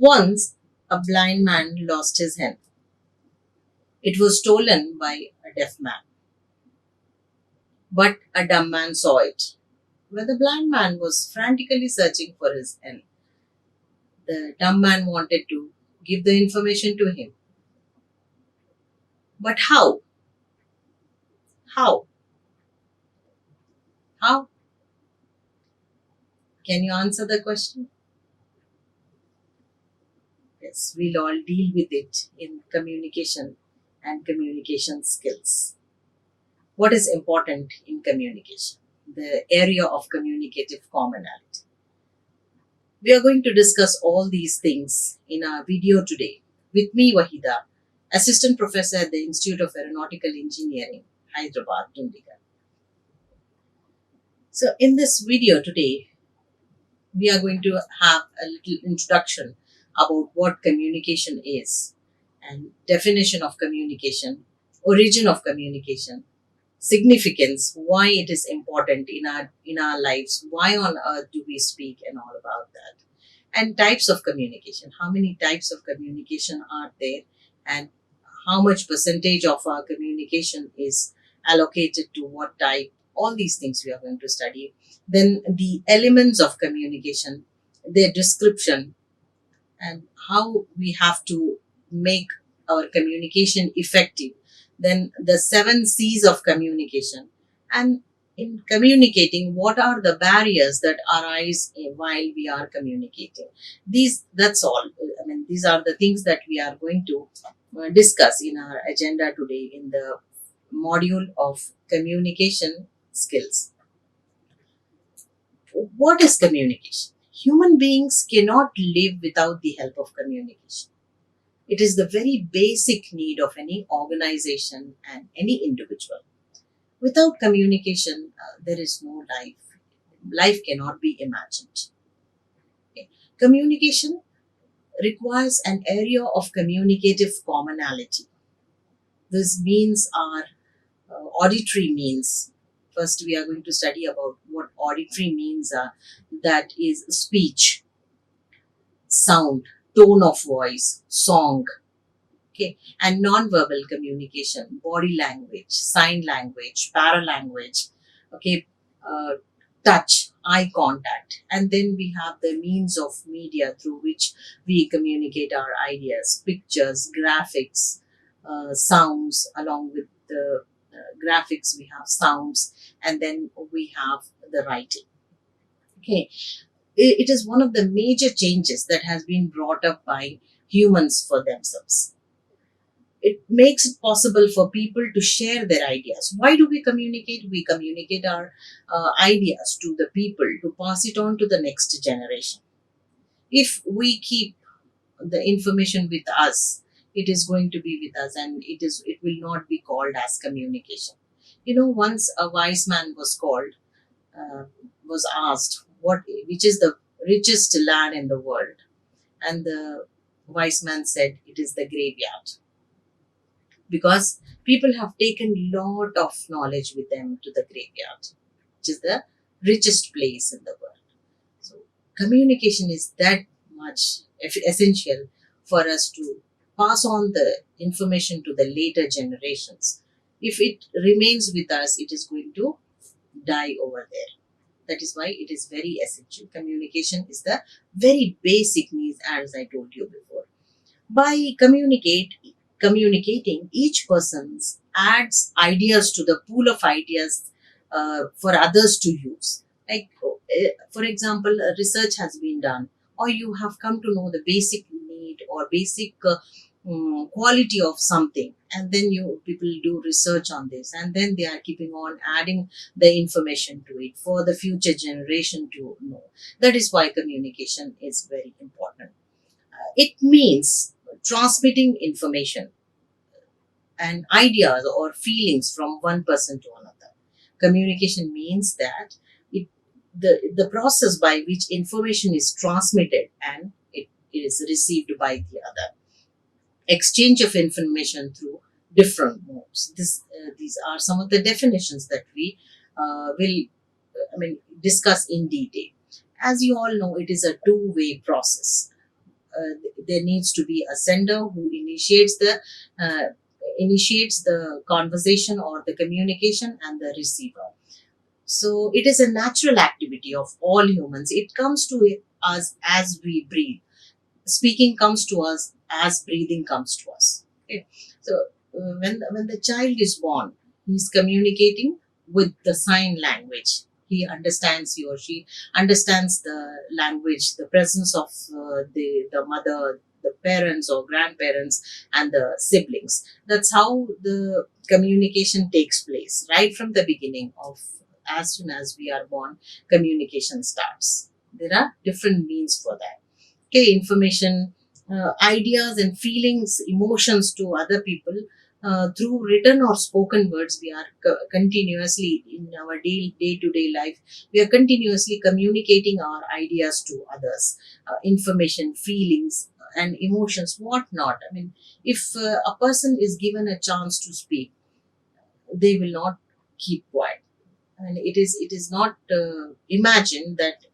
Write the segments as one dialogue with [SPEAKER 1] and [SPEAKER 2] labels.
[SPEAKER 1] Once, a blind man lost his hen. It was stolen by a deaf man, but a dumb man saw it. When the blind man was frantically searching for his hen, the dumb man wanted to give the information to him. But how? How? How? Can you answer the question? Yes, we'll all deal with it in communication and communication skills. What is important in communication? The area of communicative commonality. We are going to discuss all these things in our video today with me, Waheeda, Assistant Professor at the Institute of Aeronautical Engineering, Hyderabad, Chandigarh. So, in this video today, we are going to have a little introduction about what communication is and definition of communication, origin of communication, significance, why it is important in our lives, why on earth do we speak, and all about that. And types of communication, how many types of communication are there, and how much percentage of our communication is allocated to what type. All these things we are going to study. Then the elements of communication, their description, and how we have to make our communication effective. Then the 7 C's of communication, and in communicating, what are the barriers that arise while we are communicating. That's all. I mean, these are the things that we are going to discuss in our agenda today in the module of communication skills. What is communication? Human beings cannot live without the help of communication. It is the very basic need of any organization and any individual. Without communication, there is no life. Life cannot be imagined. Okay. Communication requires an area of communicative commonality. These means are auditory means. First, we are going to study about what auditory means are. That is speech, sound, tone of voice, song, okay, and non-verbal communication, body language, sign language, paralanguage, okay, uh, touch, eye contact, and then we have the means of media through which we communicate our ideas, pictures, graphics, sounds. Along with the graphics, we have sounds, and then we have the writing. Okay, it is one of the major changes that has been brought up by humans for themselves. It makes it possible for people to share their ideas. Why do we communicate? We communicate our ideas to the people to pass it on to the next generation. If we keep the information with us, it is going to be with us, and it will not be called as communication. Once a wise man uh, was asked which is the richest land in the world, and the wise man said it is the graveyard, because people have taken lot of knowledge with them to the graveyard, which is the richest place in the world. So communication is that much essential for us to pass on the information to the later generations. If it remains with us, it is going to die over there. That is why it is very essential. Communication is the very basic needs, as I told you before. By communicating, each person adds ideas to the pool of ideas for others to use. Like, for example, research has been done, or you have come to know the basic need or basic quality of something, and then people do research on this, and then they are keeping on adding the information to it for the future generation to know. That is why communication is very important. It means transmitting information and ideas or feelings from one person to another. Communication means that the process by which information is transmitted and it is received by the other. Exchange of information through different modes. These are some of the definitions that we will discuss in detail. As you all know, it is a two-way process. there needs to be a sender who uh, initiates the conversation or the communication, and the receiver. So it is a natural activity of all humans. It comes to us as we breathe. Speaking comes to us as breathing comes to us. Okay. So when the child is born, he's communicating with the sign language. He understands, he or she understands the language, the presence of the mother, the parents or grandparents, and the siblings. That's how the communication takes place right from the beginning of, as soon as we are born, communication starts. There are different means for that. Okay, information, ideas and feelings, emotions to other people, through written or spoken words. We are continuously in our day-to-day life, we are continuously communicating our ideas to others, information, feelings and emotions, what not. I mean, if a person is given a chance to speak, they will not keep quiet. And it is not imagined that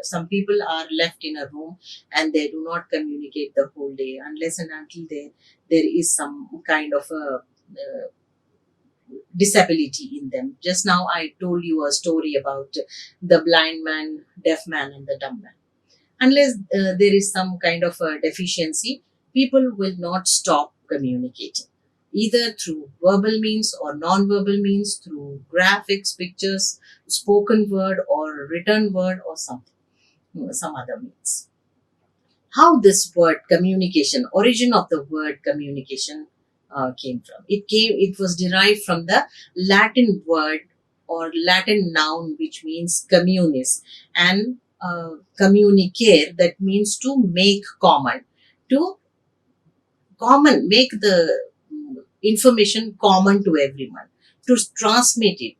[SPEAKER 1] some people are left in a room and they do not communicate the whole day, unless and until there is some kind of a disability in them. Just now I told you a story about the blind man, deaf man, and the dumb man. Unless there is some kind of a deficiency, people will not stop communicating, either through verbal means or non-verbal means, through graphics, pictures, spoken word or written word, or something, some other means. How this word communication, origin of the word communication, came from? It was derived from the Latin word or Latin noun, which means communis, and communicare, that means to make common, to make the information common to everyone, to transmit it.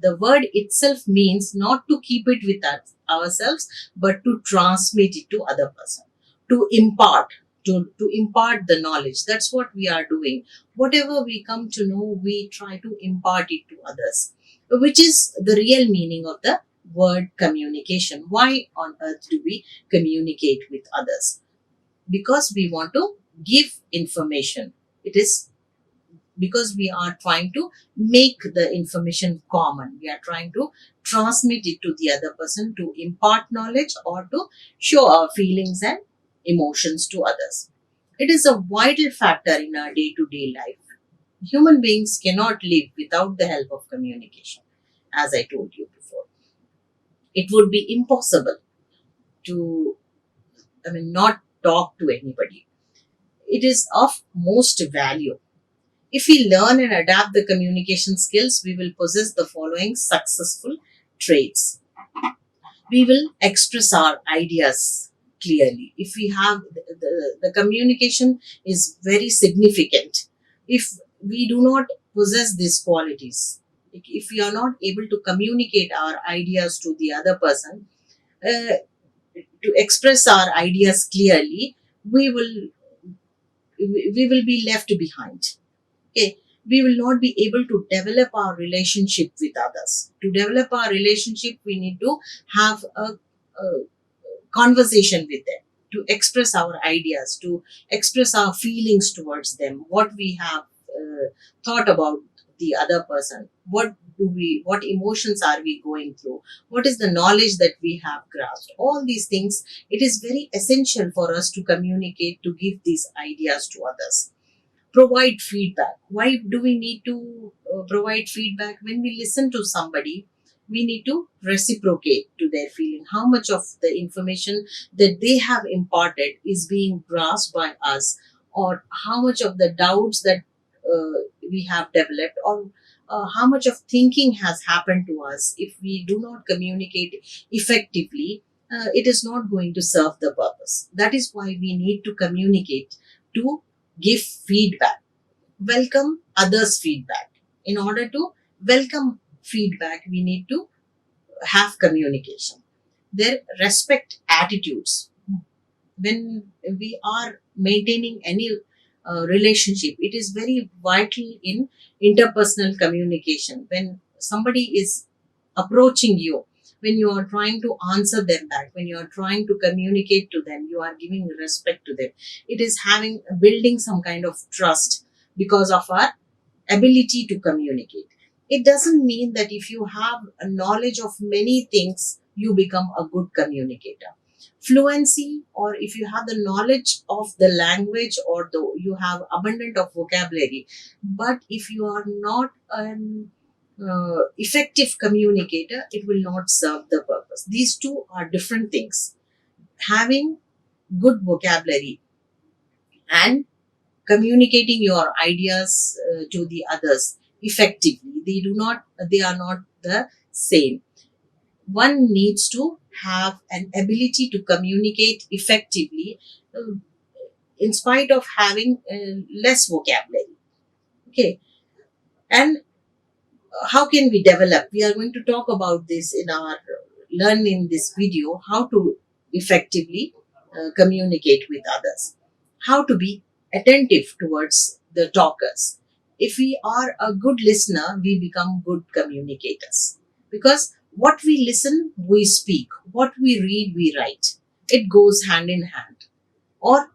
[SPEAKER 1] The word itself means not to keep it with ourselves, but to transmit it to other person, to impart, to impart the knowledge. That's what we are doing. Whatever we come to know, we try to impart it to others, which is the real meaning of the word communication. Why on earth do we communicate with others? Because we want to give information. It is because we are trying to make the information common. We are trying to transmit it to the other person, to impart knowledge, or to show our feelings and emotions to others. It is a vital factor in our day to day life. Human beings cannot live without the help of communication. As I told you before, it would be impossible to, not talk to anybody. It is of most value. If we learn and adapt the communication skills, we will possess the following successful traits. We will express our ideas clearly. If we have the communication is very significant. If we do not possess these qualities, if we are not able to communicate our ideas to the other person, uh, to express our ideas clearly, we will we will be left behind. Okay, we will not be able to develop our relationship with others. To develop our relationship, we need to have a conversation with them, to express our ideas, to express our feelings towards them, what we have thought about the other person, what emotions are we going through, what is the knowledge that we have grasped. All these things, it is very essential for us to communicate, to give these ideas to others. Provide feedback. Why do we need to provide feedback? When we listen to somebody, we need to reciprocate to their feeling. How much of the information that they have imparted is being grasped by us, or how much of the doubts that we have developed, or how much of thinking has happened to us. If we do not communicate effectively, it is not going to serve the purpose. That is why we need to communicate, to give feedback, welcome others' feedback. In order to welcome feedback, we need to have communication. Their respect attitudes. When we are maintaining any relationship, it is very vital in interpersonal communication. When somebody is approaching you, when you are trying to answer them back, when you are trying to communicate to them, you are giving respect to them. It is having building some kind of trust because of our ability to communicate. It doesn't mean that if you have a knowledge of many things, you become a good communicator. Fluency, or if you have the knowledge of the language, or you have abundant of vocabulary, but if you are not an effective communicator, it will not serve the purpose. These two are different things. Having good vocabulary and communicating your ideas to the others effectively, they are not the same. One needs to have an ability to communicate effectively, uh, in spite of having less vocabulary. Okay. And how can we develop? We are going to talk about this in our learn in this video, how to effectively communicate with others, how to be attentive towards the talkers. If we are a good listener, we become good communicators, because what we listen, we speak, what we read, we write. It goes hand in hand. Or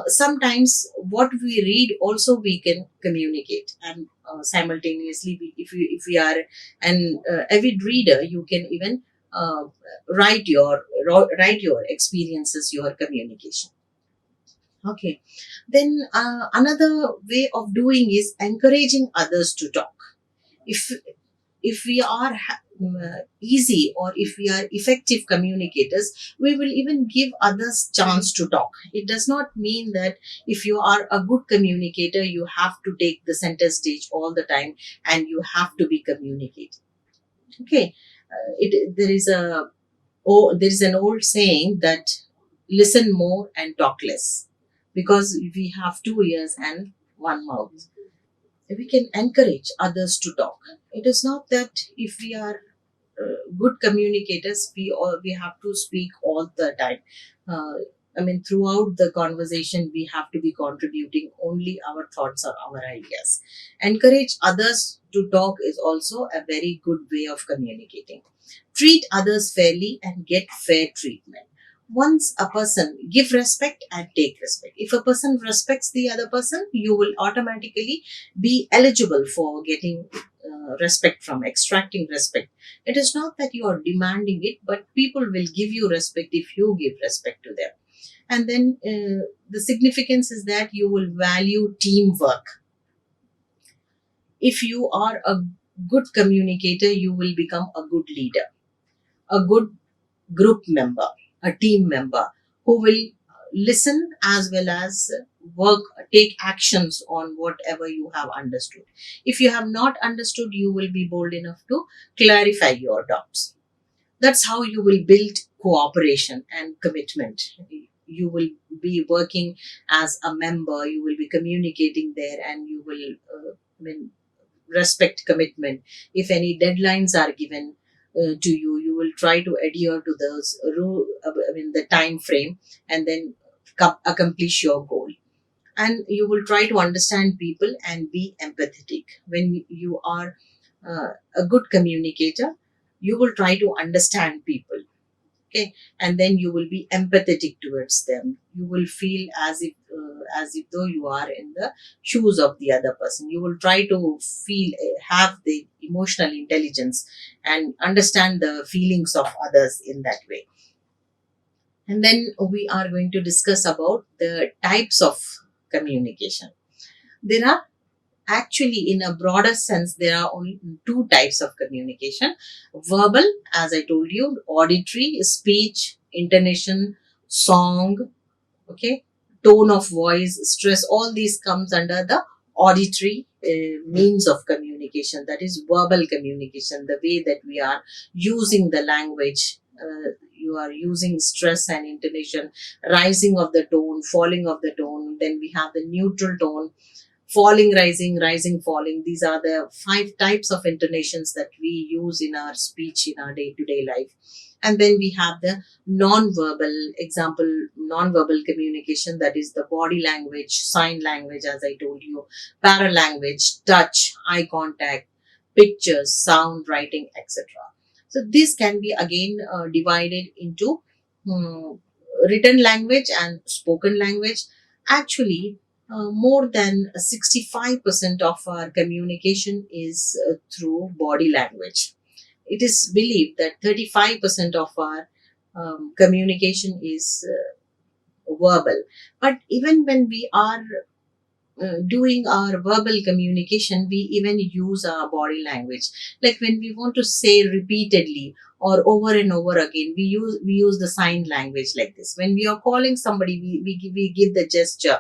[SPEAKER 1] sometimes what we read also we can communicate, and simultaneously if we are an avid reader, you can even uh, write your experiences, your communication. Okay. Then another way of doing is encouraging others to talk. If we are easy, or if we are effective communicators, we will even give others chance to talk. It does not mean that if you are a good communicator, you have to take the center stage all the time and you have to be communicating. Okay. There is an old saying that listen more and talk less, because we have two ears and one mouth. We can encourage others to talk. It is not that if we are good communicators, we have to speak all the time. Uh, I mean, throughout the conversation, we have to be contributing only our thoughts or our ideas. Encourage others to talk is also a very good way of communicating. Treat others fairly and get fair treatment. Once a person give respect and take respect. If a person respects the other person, you will automatically be eligible for getting respect from extracting respect. It is not that you are demanding it, but people will give you respect if you give respect to them. And then the significance is that you will value teamwork. If you are a good communicator, you will become a good leader, a good group member, a team member who will listen as well as work, take actions on whatever you have understood. If you have not understood, you will be bold enough to clarify your doubts. That's how you will build cooperation and commitment. You will be working as a member, you will be communicating there, and you will respect commitment. If any deadlines are given to you, you will try to adhere to those rule, the time frame, and then accomplish your goal. And you will try to understand people and be empathetic. When you are a good communicator, you will try to understand people. Okay. And then you will be empathetic towards them. You will feel as if though you are in the shoes of the other person. You will try to feel, have the emotional intelligence and understand the feelings of others in that way. And then we are going to discuss about the types of communication. There are actually, in a broader sense, there are only two types of communication: verbal, as I told you, auditory, speech, intonation, song, okay, tone of voice, stress, all these comes under the auditory means of communication. That is verbal communication, the way that we are using the language. You are using stress and intonation, rising of the tone, falling of the tone. Then we have the neutral tone, falling, rising, rising, falling. These are the five types of intonations that we use in our speech in our day to day life. And then we have the non-verbal example, non-verbal communication, that is the body language, sign language, as I told you, paralanguage, touch, eye contact, pictures, sound, writing, etc. So this can be again divided into um, written language and spoken language. Actually, more than 65% of our communication is through body language. It is believed that 35% of our communication is verbal. But even when we are doing our verbal communication, we even use our body language. Like when we want to say repeatedly or over and over again, we use the sign language like this. When we are calling somebody, we give the gesture,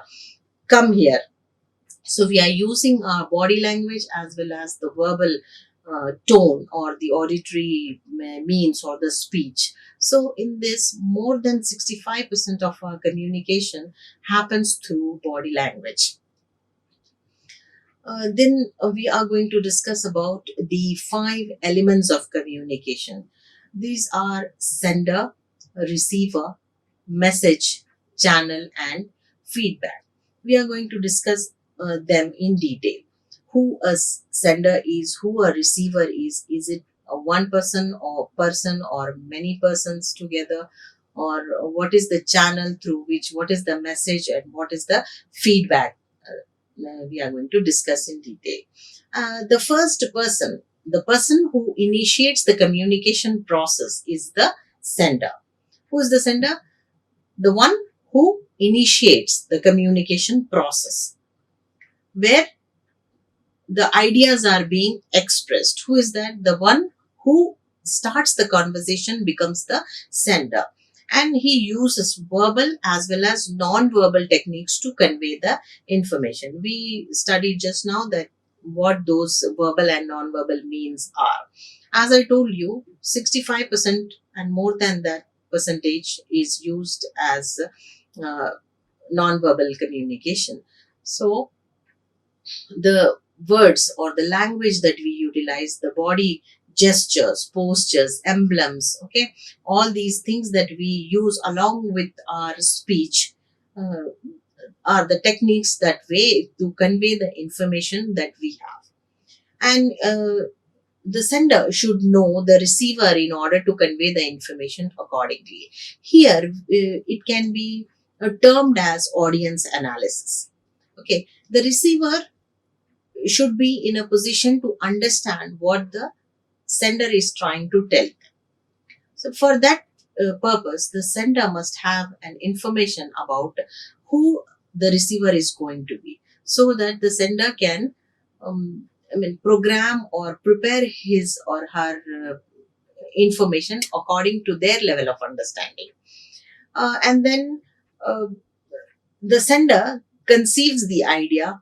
[SPEAKER 1] come here. So we are using our body language as well as the verbal tone or the auditory means or the speech. So in this, more than 65% of our communication happens through body language. Then we are going to discuss about the five elements of communication. These are sender, receiver, message, channel, and feedback. We are going to discuss them in detail. Who a sender is, who a receiver is it a one person or many persons together, or what is the channel through which, what is the message, and what is the feedback we are going to discuss in detail. The first person, the person who initiates the communication process, is the sender. Who is the sender? The one who initiates the communication process, where the ideas are being expressed. Who is that? The one who starts the conversation becomes the sender. And he uses verbal as well as non-verbal techniques to convey the information. We studied just now that what those verbal and non-verbal means are. As I told you, 65% and more than that percentage is used as uh, non-verbal communication. So the words or the language that we utilize, the body gestures, postures, emblems, okay, all these things that we use along with our speech uh, are the techniques that way to convey the information that we have. And the sender should know the receiver in order to convey the information accordingly. Here, it can be termed as audience analysis. Okay, the receiver should be in a position to understand what the sender is trying to tell. So, for that purpose, the sender must have an information about who the receiver is going to be, so that the sender can, program or prepare his or her information according to their level of understanding. And then uh, the sender conceives the idea.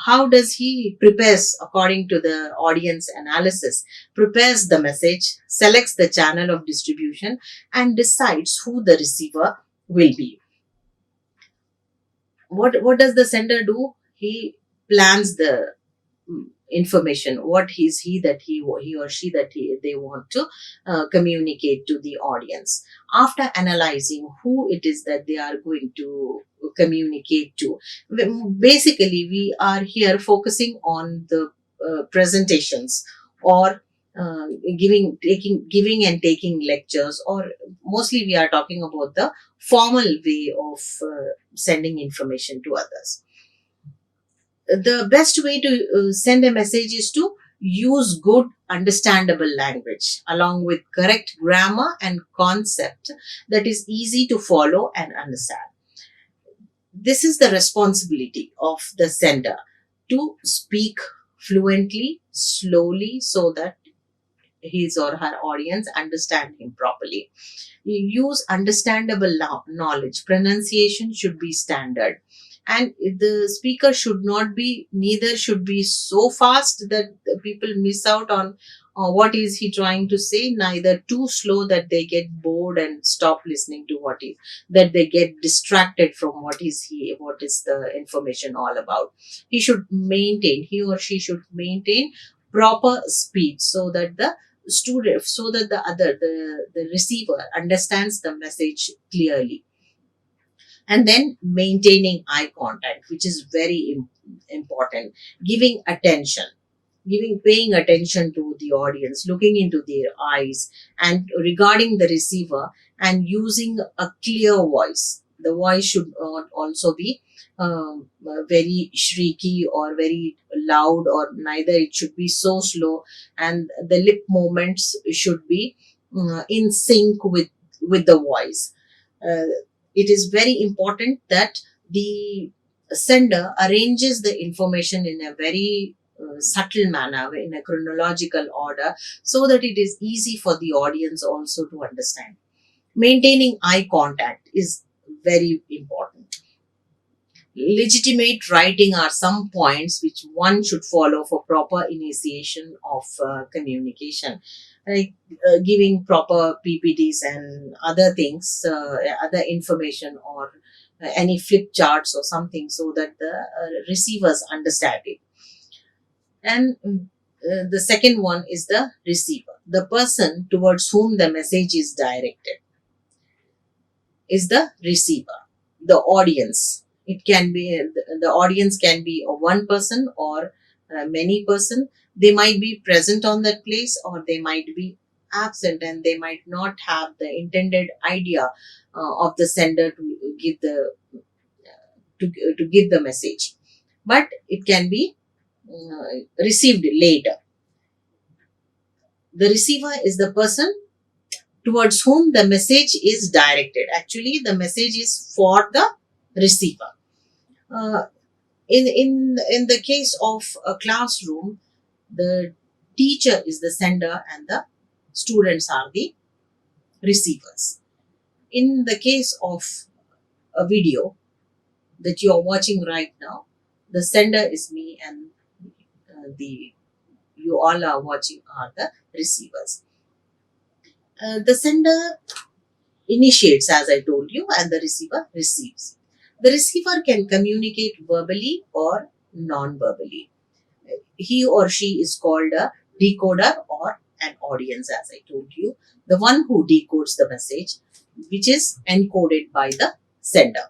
[SPEAKER 1] How does he prepares according to the audience analysis, prepares the message, selects the channel of distribution, and decides who the receiver will be. What does the sender do? He plans the information, what is he or she that they want to communicate to the audience. After analyzing who it is that they are going to communicate to, basically we are here focusing on the presentations, or giving and taking lectures, or mostly we are talking about the formal way of sending information to others. The best way to send a message is to use good understandable language along with correct grammar and concept that is easy to follow and understand. This is the responsibility of the sender, to speak fluently, slowly, so that his or her audience understand him properly. You use understandable knowledge. Pronunciation should be standard, and the speaker should not be, neither should be so fast that the people miss out on what is he trying to say, neither too slow that they get bored and stop listening to that they get distracted from what is the information all about. He or she should maintain proper speed, so that the receiver understands the message clearly. And then maintaining eye contact, which is very important, giving attention. paying attention to the audience, looking into their eyes, and regarding the receiver, and using a clear voice. The voice should not also be very shrieky or very loud, or neither it should be so slow, and the lip movements should be in sync with the voice. uh, it is very important that the sender arranges the information in a very subtle manner, in a chronological order, so that it is easy for the audience also to understand. Maintaining eye contact is very important. Legitimate writing are some points which one should follow for proper initiation of communication, like giving proper PPTs and other things, other information, or any flip charts or something, so that the receivers understand it. And the second one is the receiver, the person towards whom the message is directed is the receiver, the audience. It can be the audience can be a one person or many person. They might be present on that place, or they might be absent, and they might not have the intended idea of the sender to give the message, but it can be received later. The receiver is the person towards whom the message is directed. Actually, the message is for the receiver. Uh, in the case of a classroom, the teacher is the sender and the students are the receivers. In the case of a video that you are watching right now, the sender is me, and the you all are watching are the receivers. The sender initiates, as I told you, and the receiver receives. The receiver can communicate verbally or non verbally. He or she is called a decoder or an audience, as I told you, the one who decodes the message, which is encoded by the sender.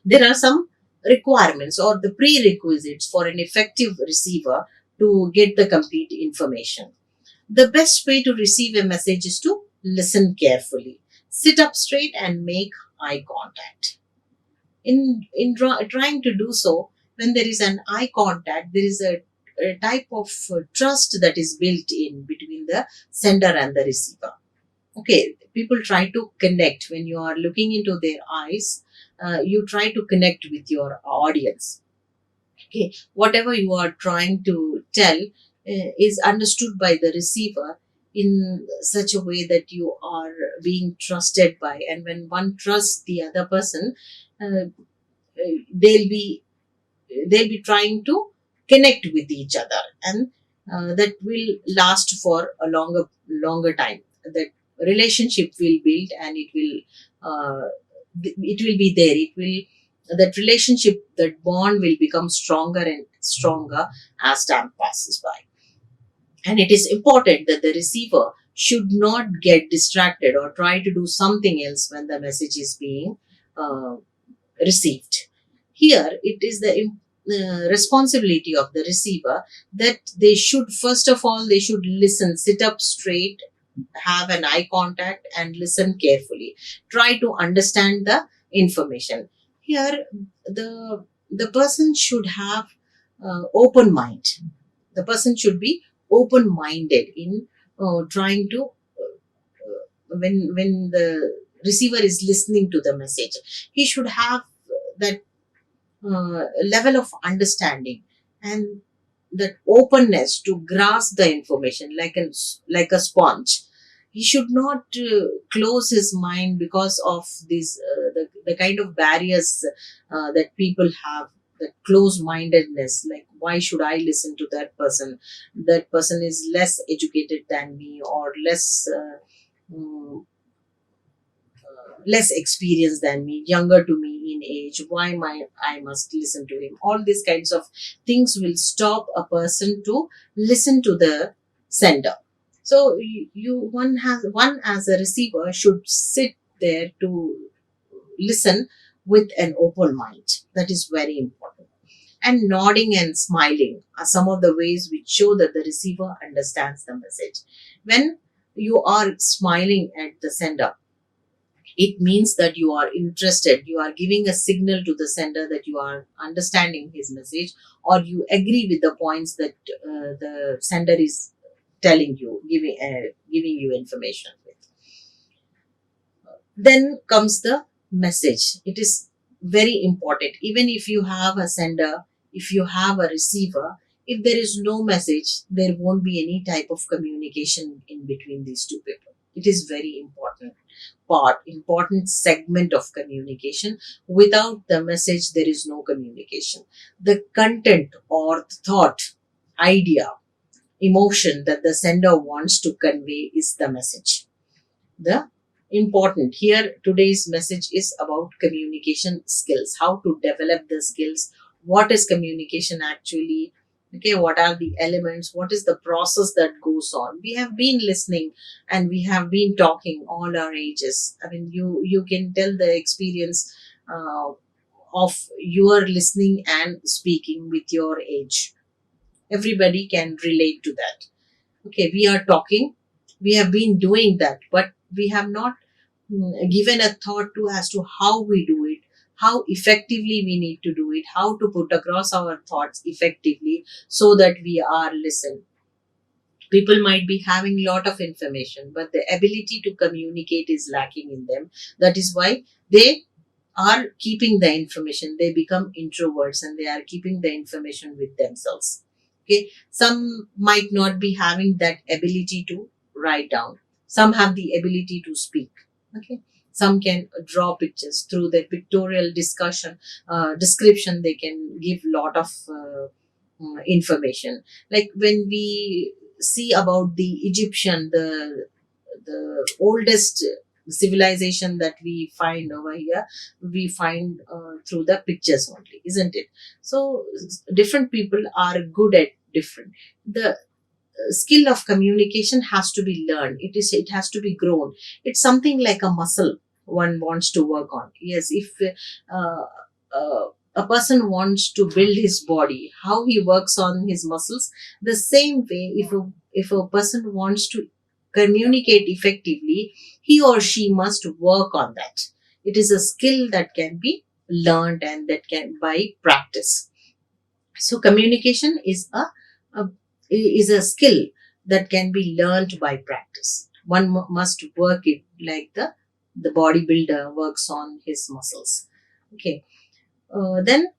[SPEAKER 1] There are some requirements or the prerequisites for an effective receiver to get the complete information. The best way to receive a message is to listen carefully, sit up straight, and make eye contact. Trying to do so, when there is an eye contact, there is a type of trust that is built in between the sender and the receiver. Okay, people try to connect when you are looking into their eyes. You try to connect with your audience. Okay, whatever you are trying to tell is understood by the receiver in such a way that you are being trusted by, and when one trusts the other person, uh, they'll be they'll be trying to connect with each other, and that will last for a longer time. That relationship will build, and it will be there. It will that relationship, that bond will become stronger and stronger as time passes by. And it is important that the receiver should not get distracted or try to do something else when the message is being uh, received. Here, it is the responsibility of the receiver that they should, first of all, they should listen, sit up straight, have an eye contact, and listen carefully. Try to understand the information. Here, the person should have open mind. The person should be open minded in trying to when the receiver is listening to the message, he should have that level of understanding and that openness to grasp the information like a sponge. He should not close his mind because of the kind of barriers that people have, that close mindedness, like why should I listen to that person? That person is less educated than me, or mm, less experienced than me, younger to me in age. Why I must listen to him? All these kinds of things will stop a person to listen to the sender. So one as a receiver should sit there to listen with an open mind. That is very important. And nodding and smiling are some of the ways which show that the receiver understands the message. When you are smiling at the sender, it means that you are interested, you are giving a signal to the sender that you are understanding his message, or you agree with the points that the sender is telling you, giving you information with. Then comes the message. It is very important. Even if you have a sender, if you have a receiver, if there is no message, there won't be any type of communication in between these two people. It is very important segment of communication. Without the message, there is no communication. The content or thought, idea, emotion that the sender wants to convey is the message. The important here, today's message is about communication skills, how to develop the skills, what is communication actually, okay, what are the elements, what is the process that goes on. We have been listening and we have been talking all our ages. I mean, you can tell the experience of your listening and speaking with your age. Everybody can relate to that. Okay, we are talking, we have been doing that, but we have not given a thought to as to how we do it, how effectively we need to do it, how to put across our thoughts effectively so that we are listened. People might be having a lot of information, but the ability to communicate is lacking in them. That is why they are keeping the information. They become introverts and they are keeping the information with themselves. Okay, some might not be having that ability to write down. Some have the ability to speak. Okay, some can draw pictures through their pictorial discussion, description. They can give lot of information. Like when we see about the Egyptian, the oldest civilization that we find over here, we find through the pictures only, isn't it? So different people are good at different. The skill of communication has to be learned. It has to be grown. It's something like a muscle one wants to work on. Yes, if uh, a person wants to build his body, how he works on his muscles, the same way, if a person wants to communicate effectively, he or she must work on that. It is a skill that can be learned and that can by practice. So communication a is a skill that can be learned by practice. One must work it like the bodybuilder works on his muscles. Okay. Then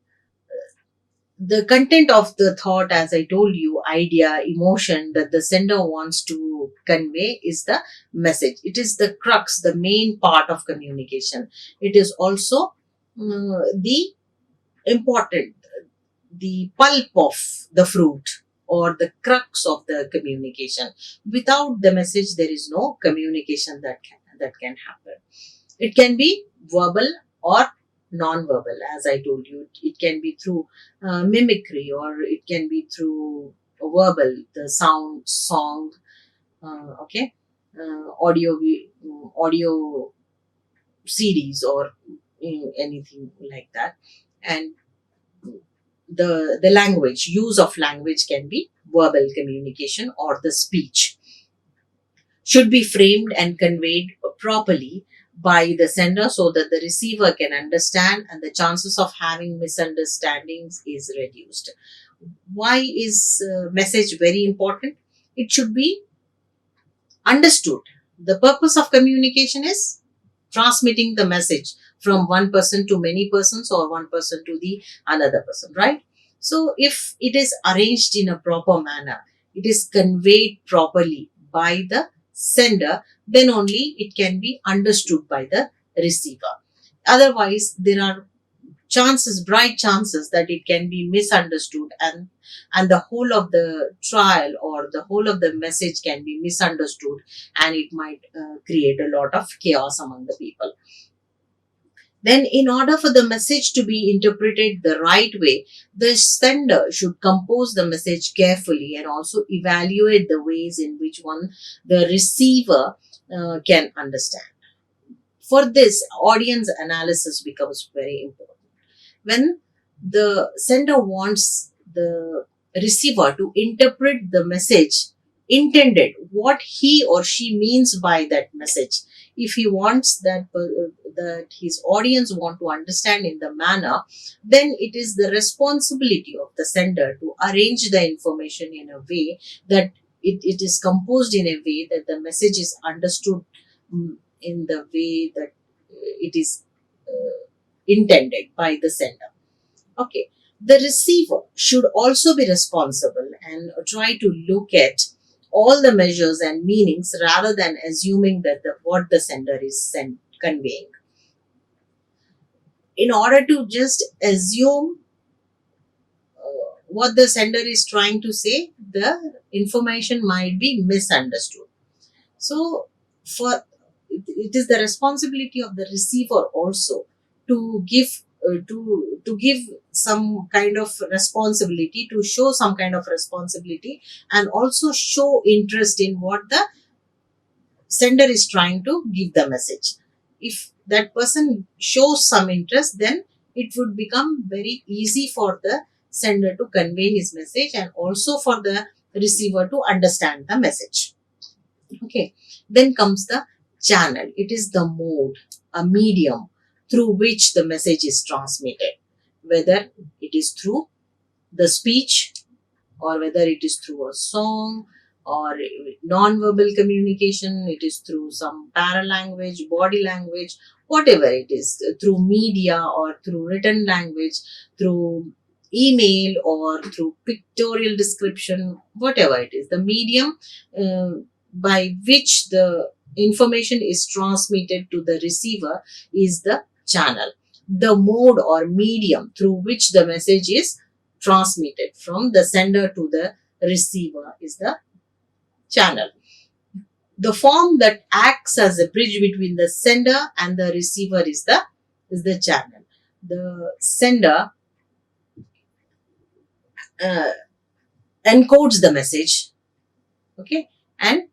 [SPEAKER 1] the content of the thought, as I told you, idea, emotion that the sender wants to convey is the message. It is the crux, the main part of communication. It is also the important, the pulp of the fruit or the crux of the communication. Without the message, there is no communication that can happen. It can be verbal or non-verbal, as I told you. It can be through mimicry, or it can be through verbal, the sound, song, okay, audio series, or anything like that. And the language, use of language can be verbal communication, or the speech should be framed and conveyed properly by the sender so that the receiver can understand, and the chances of having misunderstandings is reduced. Why is message very important? It should be understood. The purpose of communication is transmitting the message from one person to many persons, or one person to the another person, right? So if it is arranged in a proper manner, it is conveyed properly by the sender, then only it can be understood by the receiver. Otherwise, there are bright chances that it can be misunderstood, and the whole of the trial or the whole of the message can be misunderstood, and it might create a lot of chaos among the people. Then, in order for the message to be interpreted the right way, the sender should compose the message carefully and also evaluate the ways in which the receiver can understand. For this, audience analysis becomes very important. When The sender wants the receiver to interpret the message intended, what he or she means by that message. If he wants that his audience want to understand in the manner, then it is the responsibility of the sender to arrange the information in a way that it is composed in a way that the message is understood, in the way that it is intended by the sender. Okay. The receiver should also be responsible and try to look at all the measures and meanings rather than assuming that what the sender is conveying. In order to just assume what the sender is trying to say, the information might be misunderstood. So, for it is the responsibility of the receiver also to give some kind of responsibility, to show some kind of responsibility, and also show interest in what the sender is trying to give the message. If that person shows some interest, then it would become very easy for the sender to convey his message and also for the receiver to understand the message. Okay. Then comes the channel. It is the mode, a medium through which the message is transmitted, whether it is through the speech, or whether it is through a song, or non-verbal communication, it is through some paralanguage, body language, whatever it is, through media or through written language, through email or through pictorial description, whatever it is, the medium uh, by which the information is transmitted to the receiver is the channel. The mode or medium through which the message is transmitted from the sender to the receiver is the channel. The form that acts as a bridge between the sender and the receiver is the channel. The sender uh, encodes the message, okay, and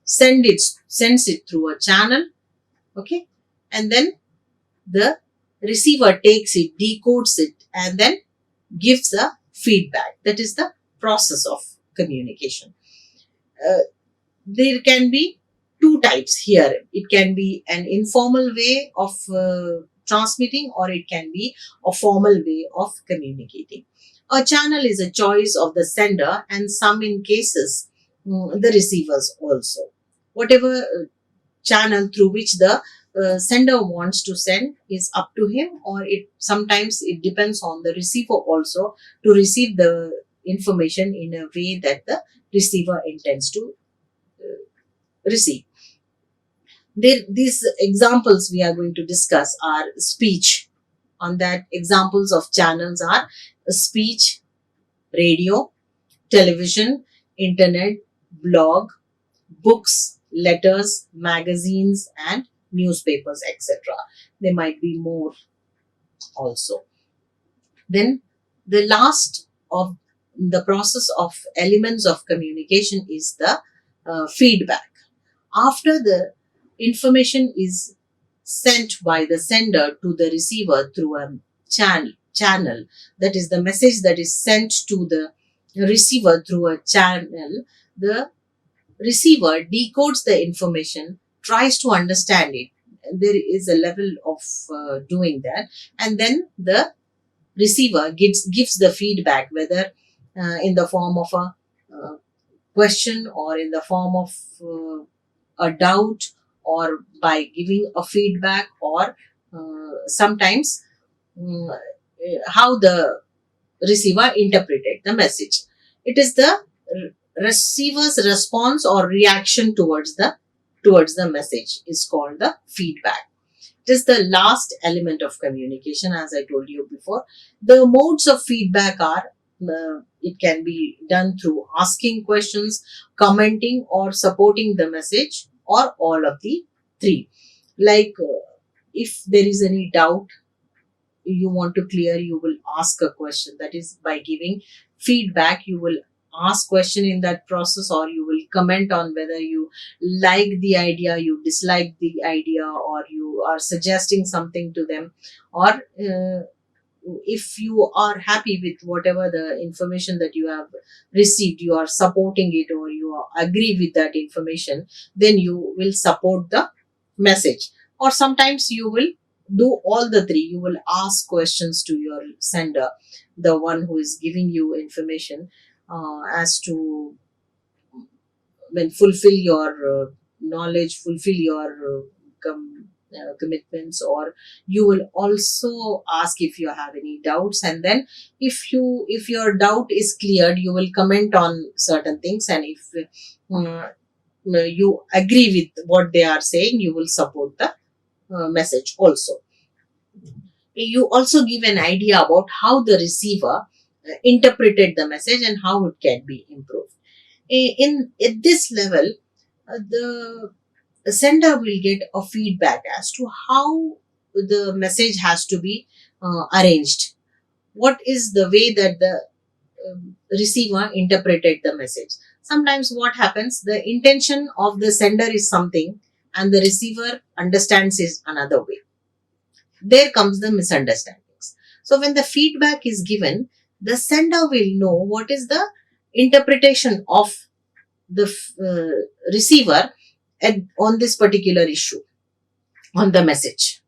[SPEAKER 1] sends it through a channel, okay, and then the receiver takes it, decodes it, and then gives a feedback. That is the process of communication. Uh, there can be two types here. It can be an informal way of transmitting, or it can be a formal way of communicating. A channel is a choice of the sender, and some in cases the receivers also. Whatever channel through which the sender wants to send is up to him, or it sometimes it depends on the receiver also to receive the information in a way that the receiver intends to receive. These examples we are going to discuss are speech. On that, examples of channels are speech, radio, television, internet, blog, books, letters, magazines, and newspapers, etc. There might be more also. Then the last of the process of elements of communication is the feedback. After the information is sent by the sender to the receiver through a channel, that is the message that is sent to the receiver through a channel, the receiver decodes the information, tries to understand it. There is a level of doing that, and then the receiver gives the feedback, whether in the form of a question, or in the form of a doubt, or by giving a feedback, or sometimes how the receiver interpreted the message. It is the receiver's response or reaction towards the message is called the feedback. It is the last element of communication, as I told you before. The modes of feedback are it can be done through asking questions, commenting, or supporting the message, or all of the three. Like if there is any doubt you want to clear, you will ask a question. That is, by giving feedback, you will ask question in that process, or you will comment on whether you like the idea, you dislike the idea, or you are suggesting something to them, or if you are happy with whatever the information that you have received, you are supporting it, or you agree with that information, then you will support the message. Or sometimes you will do all the three. You will ask questions to your sender, the one who is giving you information, as to when fulfill your knowledge, fulfill your commitments. Or you will also ask if you have any doubts, and then if your doubt is cleared, you will comment on certain things, and if uh, you agree with what they are saying, you will support the message also. You also give an idea about how the receiver interpreted the message and how it can be improved. In at this level, the sender will get a feedback as to how the message has to be arranged. What is the way that the receiver interpreted the message? Sometimes what happens, the intention of the sender is something and the receiver understands is another way. There comes the misunderstandings. So when the feedback is given, the sender will know what is the interpretation of the receiver on this particular issue, on the message.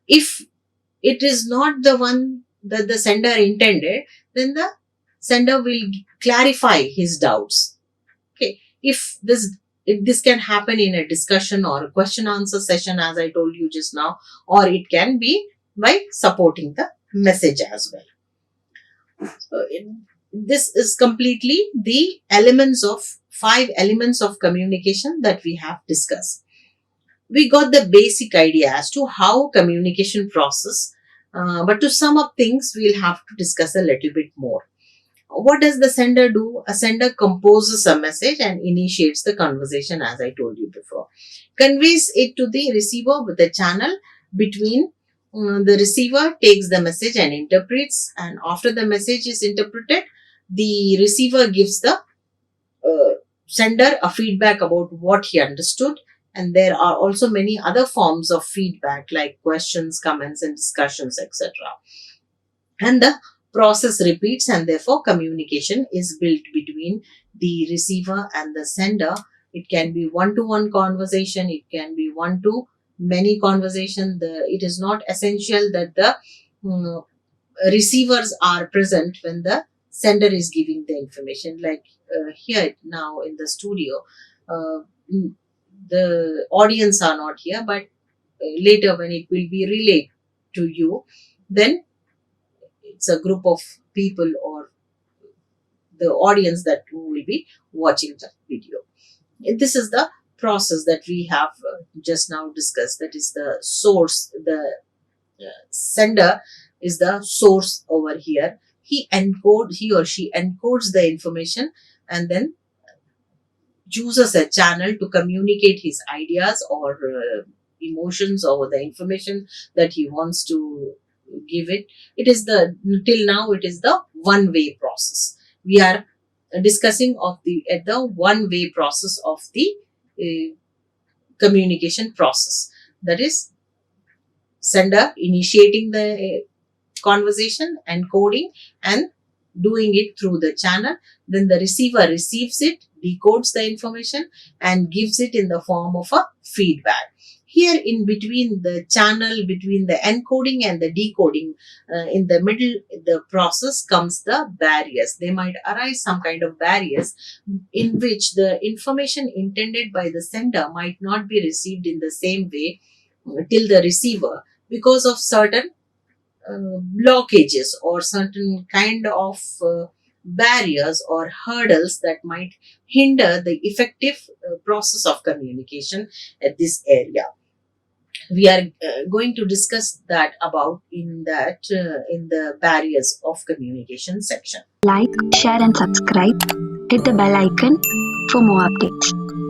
[SPEAKER 1] If it is not the one that the sender intended, then the sender will clarify his doubts. Okay, if this can happen in a discussion or a question answer session, as I told you just now, or it can be by supporting the message as well. So this is completely the elements of 5 elements of communication that we have discussed. We got the basic idea as to how communication process, but to sum up things, we'll have to discuss a little bit more. What does the sender do? A sender composes a message and initiates the conversation, as I told you before. Conveys it to the receiver with a channel between. The receiver takes the message and interprets, and after the message is interpreted, the receiver gives the sender a feedback about what he understood. And there are also many other forms of feedback like questions, comments, and discussions, etc. And the process repeats, and therefore communication is built between the receiver and the sender. It can be one-to-one conversation, it can be one-to-many conversation. It is not essential that the mm, receivers are present when the sender is giving the information. Like here now in the studio, uh, the audience are not here, but later when it will be relayed to you, then it's a group of people or the audience that will be watching the video. This is the process that we have just now discussed. That is the source. The sender is the source over here. He or she encodes the information and then chooses a channel to communicate his ideas or emotions or the information that he wants to give it. It is the till now it is the one way process. We are discussing of the at the one way process of the uh, communication process. That is sender initiating the conversation, encoding, and doing it through the channel. Then the receiver receives it, decodes the information, and gives it in the form of a feedback. Here, in between the channel, between the encoding and the decoding, in the middle, the process comes the barriers. They might arise some kind of barriers in which the information intended by the sender might not be received in the same way till the receiver because of certain blockages or certain kind of barriers or hurdles that might hinder the effective process of communication at this area. We are going to discuss that about in the barriers of communication section.
[SPEAKER 2] Like, share, and subscribe. Hit the bell icon for more updates.